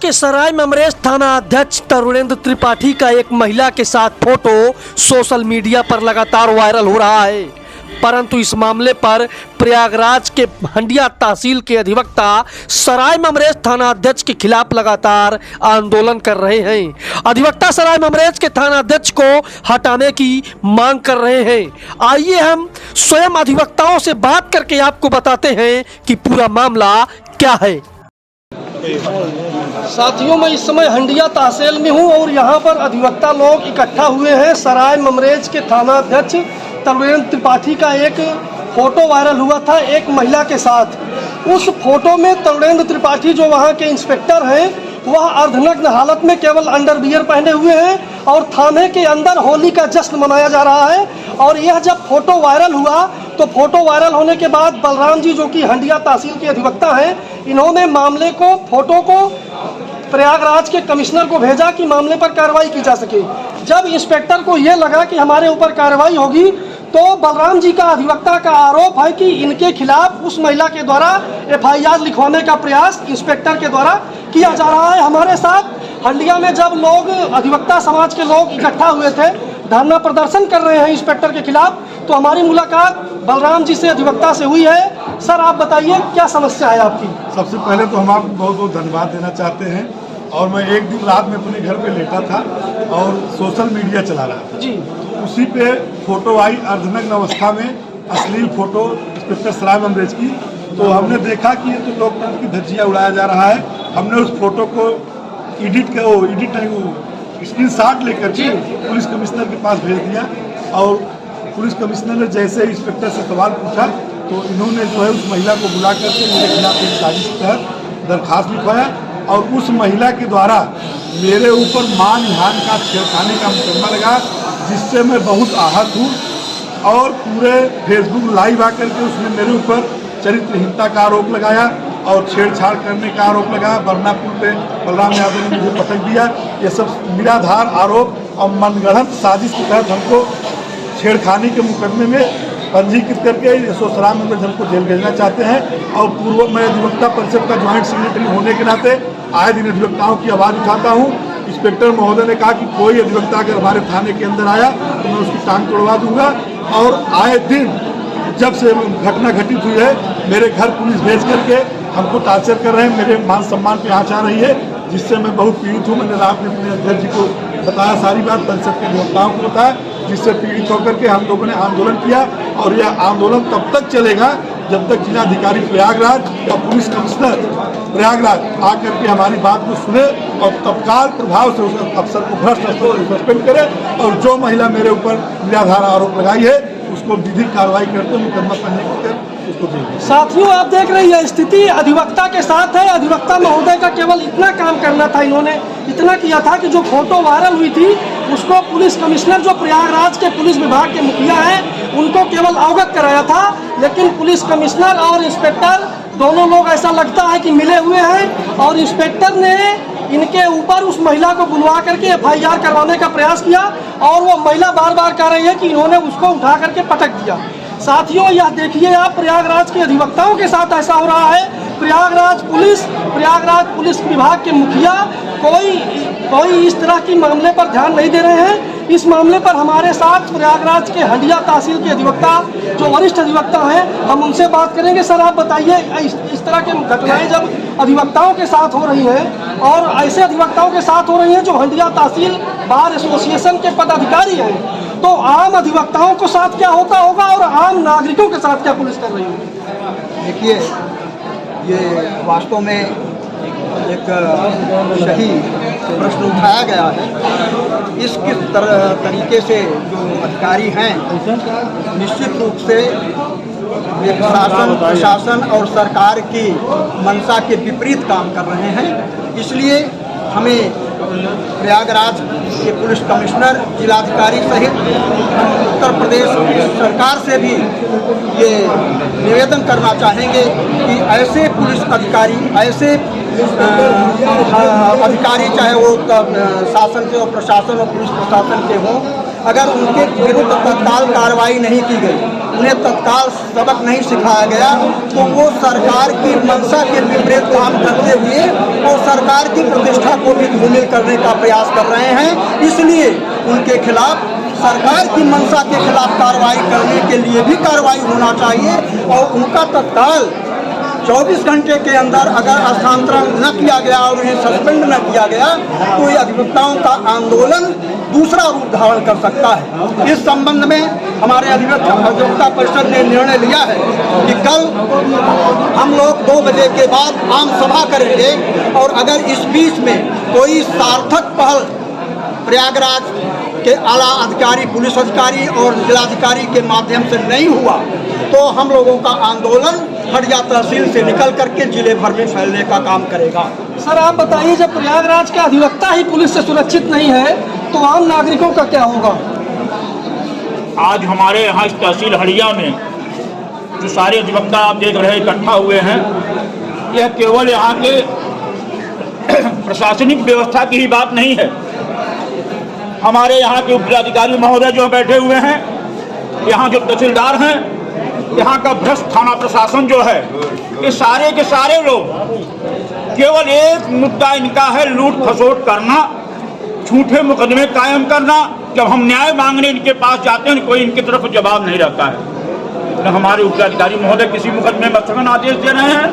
के सराय ममरेज थाना अध्यक्ष तरुणेंद्र त्रिपाठी का एक महिला के साथ फोटो सोशल मीडिया पर लगातार वायरल हो रहा है, परंतु इस मामले पर प्रयागराज के हंडिया तहसील के अधिवक्ता सराय ममरेज थाना अध्यक्ष के खिलाफ लगातार आंदोलन कर रहे हैं। अधिवक्ता सराय ममरेज के थाना अध्यक्ष को हटाने की मांग कर रहे हैं। आइए हम स्वयं अधिवक्ताओं से बात करके आपको बताते हैं कि पूरा मामला क्या है। साथियों, मैं इस समय हंडिया तहसील में हूं और यहां पर अधिवक्ता लोग इकट्ठा हुए हैं। सराय ममरेज के थाना अध्यक्ष तरुणेंद्र त्रिपाठी का एक फोटो वायरल हुआ था एक महिला के साथ। उस फोटो में तरुणेंद्र त्रिपाठी जो वहां के इंस्पेक्टर हैं वह अर्धनग्न हालत में केवल अंडरवियर पहने हुए हैं और थाने के अंदर होली का जश्न मनाया जा रहा है। और यह जब फोटो वायरल हुआ तो फोटो वायरल होने के बाद बलराम जी जो कि हंडिया तहसील के अधिवक्ता हैं, इन्होंने मामले को फोटो को प्रयागराज के कमिश्नर को भेजा कि मामले पर कार्रवाई की जा सके। जब इंस्पेक्टर को यह लगा कि हमारे ऊपर कार्रवाई होगी तो बलराम जी का अधिवक्ता का आरोप है कि इनके खिलाफ उस महिला के द्वारा एफआईआर लिखवाने का प्रयास इंस्पेक्टर के द्वारा किया जा रहा है। हमारे साथ हंडिया में जब लोग अधिवक्ता समाज के लोग इकट्ठा हुए थे, धरना प्रदर्शन कर रहे हैं इंस्पेक्टर के खिलाफ, तो हमारी मुलाकात बलराम जी से अधिवक्ता से हुई है। सर, आप बताइए क्या समस्या है आपकी? सबसे पहले तो हम आपको बहुत बहुत धन्यवाद देना चाहते हैं। और मैं एक दिन रात में अपने घर पे लेटा था और सोशल मीडिया चला रहा था जी। उसी पे फोटो आई अर्धनग्न अवस्था में, अश्लील फोटो इंस्पेक्टर सराय ममरेज की। तो हमने देखा कि ये तो लोकतंत्र की धज्जियां उड़ाया जा रहा है। हमने उस फोटो को स्क्रीनशॉट लेकर के पुलिस कमिश्नर के पास भेज दिया और पुलिस कमिश्नर ने जैसे इंस्पेक्टर से सवाल पूछा तो इन्होंने जो है उस महिला को बुला करके मेरे खिलाफ एक साजिश के तहत दरखास्त लिखवाया और उस महिला के द्वारा मेरे ऊपर मानहानि का छेड़खानी का मुकदमा लगा, जिससे मैं बहुत आहत हूँ। और पूरे फेसबुक लाइव आकर के उसने मेरे ऊपर चरित्रहीनता का आरोप लगाया और छेड़छाड़ करने का आरोप लगाया। बरनापुर पे बलराम यादव ने मुझे पटक दिया। ये सब निराधार आरोप और मनगढ़ंत साजिश के तहत हमको छेड़खानी के मुकदमे में पंजीकृत करके सराय ममरेज हमको जेल भेजना चाहते हैं। और पूर्व मैं अधिवक्ता परिषद का ज्वाइंट सेक्रेटरी होने के नाते आए दिन अधिवक्ताओं की आवाज़ उठाता हूँ। इंस्पेक्टर महोदय ने कहा कि कोई अधिवक्ता अगर हमारे थाने के अंदर आया तो मैं उसकी टांग तोड़वा दूंगा। और आए दिन जब से घटना घटित हुई है मेरे घर पुलिस भेज करके हमको टार्चर कर रहे हैं, मेरे मान सम्मान पे आँच आ रही है, जिससे मैं बहुत पीड़ित हूँ। मैंने रात में अपने अध्यक्ष जी को बताया, सारी बात परिषद के अधिवक्ताओं को बताया, जिससे पीड़ित होकर के हम लोगों ने आंदोलन किया। और यह आंदोलन तब तक चलेगा जब तक जिलाधिकारी प्रयागराज और पुलिस कमिश्नर प्रयागराज आकर के हमारी बात को सुने और तत्काल प्रभाव से उस अफसर को भ्रष्ट सस्पेंड करे और जो महिला मेरे ऊपर निराधार आरोप लगाई है उसको विधिक कार्रवाई करते मुकदमा पंजीकृत कर उसको देंगे। साथियों, आप देख रही है स्थिति अधिवक्ता के साथ है। अधिवक्ता महोदय का केवल इतना काम करना था, इन्होंने इतना किया था कि जो फोटो वायरल हुई थी उसको पुलिस कमिश्नर जो प्रयागराज के पुलिस विभाग के मुखिया हैं उनको केवल अवगत कराया था। लेकिन पुलिस कमिश्नर और इंस्पेक्टर दोनों लोग ऐसा लगता है कि मिले हुए हैं और इंस्पेक्टर ने इनके ऊपर उस महिला को बुलवा करके एफआईआर करवाने का प्रयास किया और वो महिला बार बार कह रही है कि इन्होंने उसको उठा करके पटक दिया। साथियों, यह देखिए आप, प्रयागराज के अधिवक्ताओं के साथ ऐसा हो रहा है। प्रयागराज पुलिस विभाग के मुखिया कोई इस तरह की मामले पर ध्यान नहीं दे रहे हैं। इस मामले पर हमारे साथ प्रयागराज के हंडिया तहसील के अधिवक्ता जो वरिष्ठ अधिवक्ता हैं, हम उनसे बात करेंगे। सर, आप बताइए, इस तरह की घटनाएं जब अधिवक्ताओं के साथ हो रही हैं और ऐसे अधिवक्ताओं के साथ हो रही हैं जो हंडिया तहसील बार एसोसिएशन के पदाधिकारी हैं, तो आम अधिवक्ताओं के साथ क्या होता होगा और आम नागरिकों के साथ क्या पुलिस कर रही होगी? देखिए, ये वास्तव में एक सही प्रश्न उठाया गया है। इस किस तरीके से जो अधिकारी हैं निश्चित रूप से ये प्रशासन और सरकार की मंशा के विपरीत काम कर रहे हैं। इसलिए हमें प्रयागराज के पुलिस कमिश्नर, जिलाधिकारी सहित उत्तर प्रदेश सरकार से भी ये निवेदन करना चाहेंगे कि ऐसे पुलिस अधिकारी, ऐसे अधिकारी चाहे वो शासन के और प्रशासन और पुलिस प्रशासन के हों, अगर उनके विरुद्ध तत्काल कार्रवाई नहीं की गई, उन्हें तत्काल सबक नहीं सिखाया गया, तो वो सरकार की मंशा के विपरीत काम करते हुए वो सरकार की प्रतिष्ठा को भी धूमिल करने का प्रयास कर रहे हैं। इसलिए उनके खिलाफ सरकार की मंशा के खिलाफ कार्रवाई करने के लिए भी कार्रवाई होना चाहिए और उनका तत्काल 24 घंटे के अंदर अगर स्थानांतरण न किया गया और उन्हें सस्पेंड न किया गया तो ये अधिवक्ताओं का आंदोलन दूसरा रूप धारण कर सकता है। इस संबंध में हमारे अधिवक्ता परिषद ने निर्णय लिया है कि कल हम लोग 2 बजे के बाद आम सभा करेंगे और अगर इस बीच में कोई सार्थक पहल प्रयागराज के आला अधिकारी, पुलिस अधिकारी और जिलाधिकारी के माध्यम से नहीं हुआ तो हम लोगों का आंदोलन हटिया तहसील से निकल करके जिले भर में फैलने का काम करेगा। सर आप बताइए, जब प्रयागराज का अधिवक्ता ही पुलिस से सुरक्षित नहीं है तो आम नागरिकों का क्या होगा? आज हमारे यहाँ इस तहसील हड़िया में जो सारे अधिवक्ता आप देख रहे इकट्ठा हुए हैं, यह केवल यहाँ के प्रशासनिक व्यवस्था की ही बात नहीं है। हमारे यहाँ के उपजिलाधिकारी महोदय जो बैठे हुए हैं, यहाँ जो तहसीलदार हैं, यहाँ का भ्रष्ट थाना प्रशासन जो है, ये सारे के सारे लोग केवल एक मुद्दा इनका है, लूट खसोट करना, झूठे मुकदमे कायम करना। जब हम न्याय मांगने इनके पास जाते हैं कोई इनकी तरफ जवाब नहीं रहता है। न हमारे उपजिलाधिकारी महोदय किसी मुकदमे में स्थगन आदेश दे रहे हैं,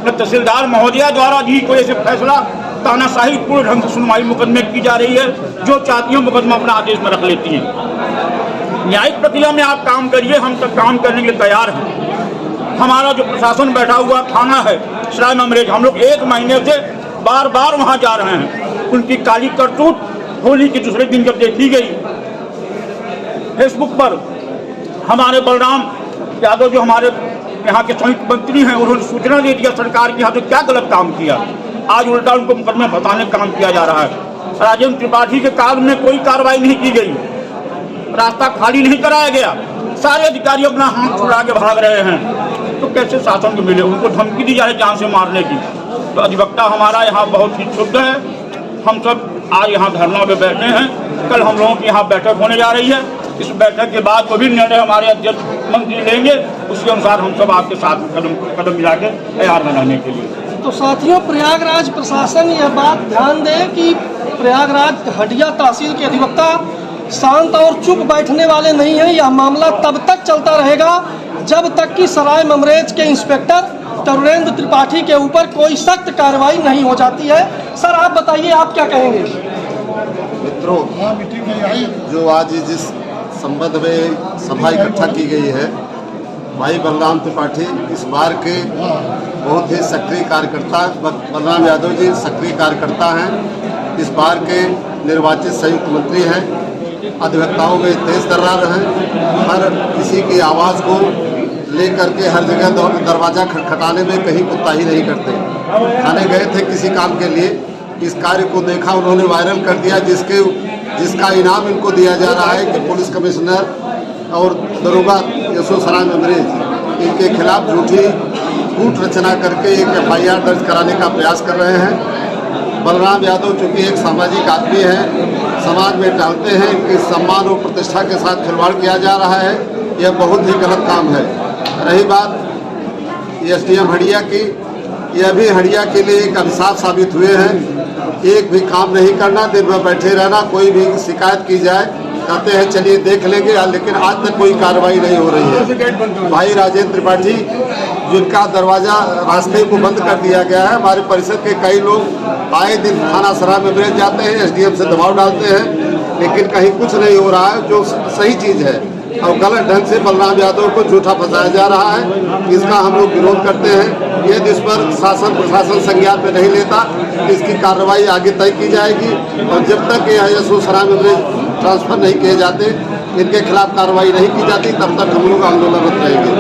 न तहसीलदार महोदया द्वारा भी कोई ऐसे फैसला, तानाशाही पूर्ण ढंग से सुनवाई मुकदमे की जा रही है। जो चाहती है मुकदमा अपना आदेश में रख लेती हैं। न्यायिक प्रक्रिया में आप काम करिए, हम तक काम करने के लिए तैयार हैं। हमारा जो प्रशासन बैठा हुआ थाना है सराय ममरेज, हम लोग 1 महीने से बार बार वहाँ जा रहे हैं। उनकी काली करतूत होली के दूसरे दिन जब देखी गई फेसबुक पर, हमारे बलराम यादव जो हमारे यहाँ के संयुक्त मंत्री हैं, उन्होंने सूचना दे दिया सरकार के यहाँ से क्या गलत काम किया। आज उल्टा उनको मुकदमे बताने का काम किया जा रहा है। राजेंद्र त्रिपाठी के काल में कोई कार्रवाई नहीं की गई, रास्ता खाली नहीं कराया गया, सारे अधिकारी अपना हाथ छुड़ा के भाग रहे हैं। तो कैसे शासन को मिले? उनको धमकी दी जा रही जान से मारने की। तो अधिवक्ता हमारा यहाँ बहुत ही शुद्ध है। हम सब आज यहाँ धरना पे बैठे हैं। कल हम लोगों की यहाँ बैठक होने जा रही है। इस बैठक के बाद कोई भी निर्णय हमारे अध्यक्ष मंत्री लेंगे, उसके अनुसार हम सब आपके साथ कदम मिला के तैयार बनाने के लिए। तो साथियों, प्रयागराज प्रशासन यह बात ध्यान दे कि प्रयागराज हटिया तहसील के अधिवक्ता शांत और चुप बैठने वाले नहीं हैं। यह मामला तब तक चलता रहेगा जब तक कि सराय ममरेज के इंस्पेक्टर तरुणेंद्र त्रिपाठी के ऊपर कोई सख्त कार्रवाई नहीं हो जाती है। सर आप बताइए, आप क्या कहेंगे? मित्रों, जो आज जिस संबंध में सभा इकट्ठा की गई है, भाई बलराम त्रिपाठी इस बार के बहुत ही सक्रिय कार्यकर्ता, बलराम यादव जी सक्रिय कार्यकर्ता हैं। इस बार के निर्वाचित संयुक्त मंत्री हैं। अधिवक्ताओं में तेज तर्रार हैं। हर किसी की आवाज़ को लेकर के हर जगह दरवाज़ा खटखटाने में कहीं कुताही नहीं करते। थाने गए थे किसी काम के लिए, इस कार्य को देखा, उन्होंने वायरल कर दिया, जिसका इनाम इनको दिया जा रहा है कि पुलिस कमिश्नर और दरोगा यशो सराय ममरेज इनके खिलाफ झूठी कूट रचना करके एक FIR दर्ज कराने का प्रयास कर रहे हैं। बलराम यादव चूँकि एक सामाजिक आदमी है, समाज में टहलते हैं, इनकी सम्मान और प्रतिष्ठा के साथ खिलवाड़ किया जा रहा है। यह बहुत ही गलत काम है। रही बात SDM हड़िया की, यह भी हड़िया के लिए एक अभिशाप साबित हुए हैं। एक भी काम नहीं करना, दिन भर बैठे रहना, कोई भी शिकायत की जाए कहते हैं चलिए देख लेंगे, लेकिन आज तक कोई कार्रवाई नहीं हो रही है। भाई राजेंद्र त्रिपाठी जिनका दरवाज़ा रास्ते को बंद कर दिया गया है, हमारे परिषद के कई लोग आए दिन थाना सराय ममरेज जाते हैं, SDM से दबाव डालते हैं, लेकिन कहीं कुछ नहीं हो रहा है जो सही चीज़ है। और गलत ढंग से बलराम यादव को झूठा फंसाया जा रहा है। इसका हम लोग विरोध करते हैं। यदि इस पर शासन प्रशासन संज्ञान में नहीं लेता, इसकी कार्रवाई आगे तय की जाएगी। और जब तक यशो सराय ममरेज ट्रांसफर नहीं किए जाते, इनके खिलाफ कार्रवाई नहीं की जाती, तब तक हम लोग आंदोलनरत रहेंगे।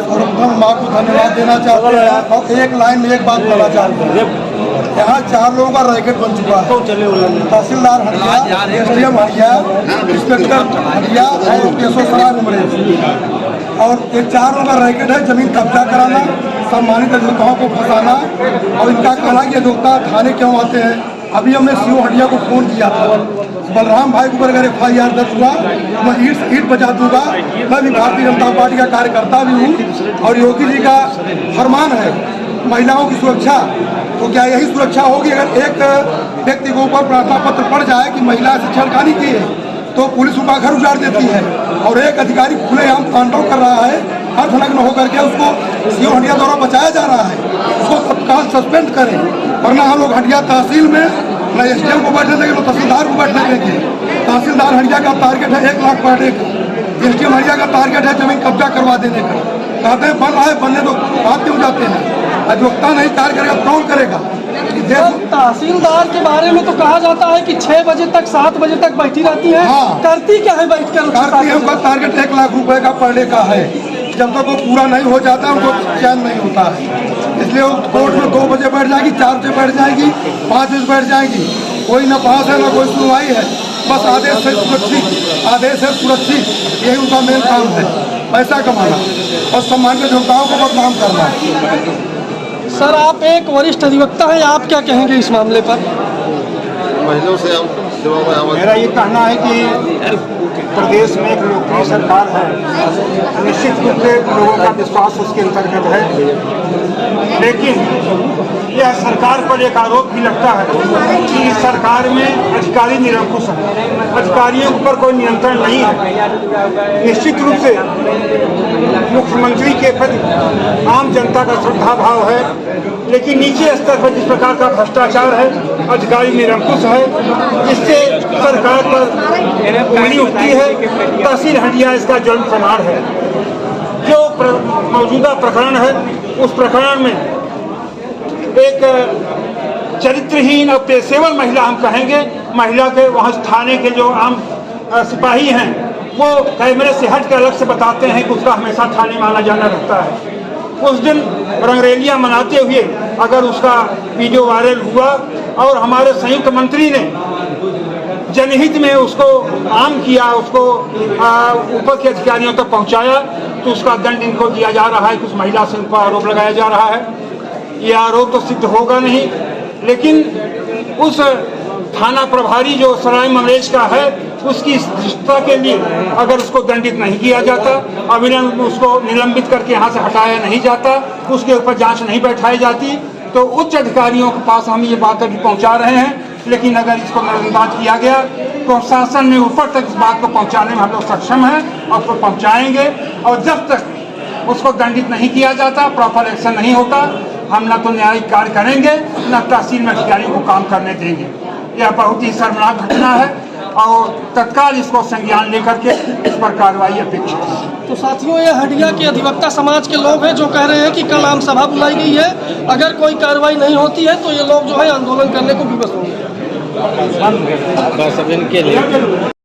सर्वप्रथम माँ को धन्यवाद देना चाहते हैं और एक लाइन में एक बात कहना चाहते हैं। यहाँ 4 लोगों का रैकेट बन चुका है। तहसीलदार हड़िया, SDM हड़िया, इंस्पेक्टर हड़िया और यशो सराय ममरेज, और ये 4 लोगों का रैकेट है। जमीन कब्जा कराना, सम्मानित अधिवक्ताओं को फंसाना, और इनका कहना कि अधिवक्ता थाने क्यों आते हैं। अभी हमने CO हड़िया को फ़ोन किया था, बलराम भाई के ऊपर अगर FIR दर्ज हुआ मैं ईंट बजा दूंगा। मैं भी भारतीय जनता पार्टी का कार्यकर्ता भी हूँ और योगी जी का फरमान है महिलाओं की सुरक्षा। तो क्या यही सुरक्षा होगी अगर एक व्यक्ति के ऊपर प्रार्थना पत्र पड़ जाए कि महिला से छेड़खानी की है तो पुलिस उनका घर उजाड़ देती है और एक अधिकारी खुलेआम तांडव कर रहा है, अर्धनग्न होकर के उसको सीओ हंडिया द्वारा बचाया जा रहा है, उसको तत्काल सस्पेंड करें। वरना हम लोग हंडिया तहसील में न SDM को बैठने देंगे, न तहसीलदार को बैठने देंगे। तहसीलदार हंडिया का टारगेट है 1 लाख पर डे का, SDM हंडिया का टारगेट है जमीन कब्जा करवा देने का। कहते हैं बन रहा है, बनने तो बात क्यों जाते हैं। अधिवक्ता नहीं कार्य करेगा तो कौन करेगा। तहसीलदार के बारे में तो कहा जाता है कि 6 बजे तक 7 बजे तक बैठी रहती है। हाँ। करती क्या है बैठ कर? करती है, उनका टारगेट 1 लाख रुपए का पर डे का है। जब तक वो पूरा नहीं हो जाता उनको चैन नहीं होता है। इसलिए वो कोर्ट में 2 बजे बैठ जाएगी, 4 बजे बैठ जाएगी, 5 बजे बैठ जाएगी। कोई न पास है न कोई सुनवाई है, बस आदेश है सुरक्षित, आदेश है सुरक्षित। यही उनका मेन काम है, पैसा कमाना और सामान्य जनताओं को बदनाम करना। सर आप एक वरिष्ठ अधिवक्ता हैं, आप क्या कहेंगे इस मामले पर? महिलाओं से मेरा ये कहना है कि प्रदेश में एक लोकप्रिय सरकार है, निश्चित रूप से लोगों का विश्वास उसके अंतर्गत है, लेकिन यह सरकार पर एक आरोप भी लगता है कि इस सरकार में अधिकारी निरंकुश है, अधिकारियों के ऊपर कोई नियंत्रण नहीं है। निश्चित रूप से मुख्यमंत्री के प्रति आम जनता का श्रद्धा भाव है, लेकिन नीचे स्तर पर जिस प्रकार का भ्रष्टाचार है, अधिकारी निरंकुश है, जिससे सरकार पर उंगली उठती है। तहसील हंडिया इसका जन्म प्रमाण है। जो मौजूदा प्रकरण है उस प्रकरण में एक चरित्रहीन और पेशेवर महिला, हम कहेंगे महिला के वहाँ थाने के जो आम सिपाही हैं वो कैमरे से हट के अलग से बताते हैं कि उसका हमेशा थाने में आना जाना रहता है। उस दिन रंगरेलियां मनाते हुए अगर उसका वीडियो वायरल हुआ और हमारे संयुक्त मंत्री ने जनहित में उसको आम किया, उसको ऊपर के अधिकारियों तक पहुंचाया, तो उसका दंड इनको दिया जा रहा है कि उस महिला से उन पर आरोप लगाया जा रहा है। ये आरोप तो सिद्ध होगा नहीं, लेकिन उस थाना प्रभारी जो सराय ममरेज का है उसकी शिष्टता के लिए अगर उसको दंडित नहीं किया जाता, अविलंब उसको निलंबित करके यहाँ से हटाया नहीं जाता, उसके ऊपर जांच नहीं बैठाई जाती, तो उच्च अधिकारियों के पास हम ये बात अभी पहुँचा रहे हैं। लेकिन अगर इसको नजरअंदाज किया गया तो शासन में ऊपर तक इस बात को पहुँचाने में हम लोग सक्षम हैं और उसको पहुँचाएंगे। और जब तक उसको दंडित नहीं किया जाता, प्रॉपर एक्शन नहीं होता, हम न तो न्यायिक कार्य करेंगे न तहसील में अधिकारियों को काम करने देंगे। यह बहुत ही शर्मनाक घटना है और तत्काल इसको संज्ञान लेकर के इस पर कार्रवाई अपेक्षित है। तो साथियों, ये हंडिया के अधिवक्ता समाज के लोग हैं जो कह रहे हैं कि कल आम सभा बुलाई गई है, अगर कोई कार्रवाई नहीं होती है तो ये लोग जो है आंदोलन करने को विवश होंगे।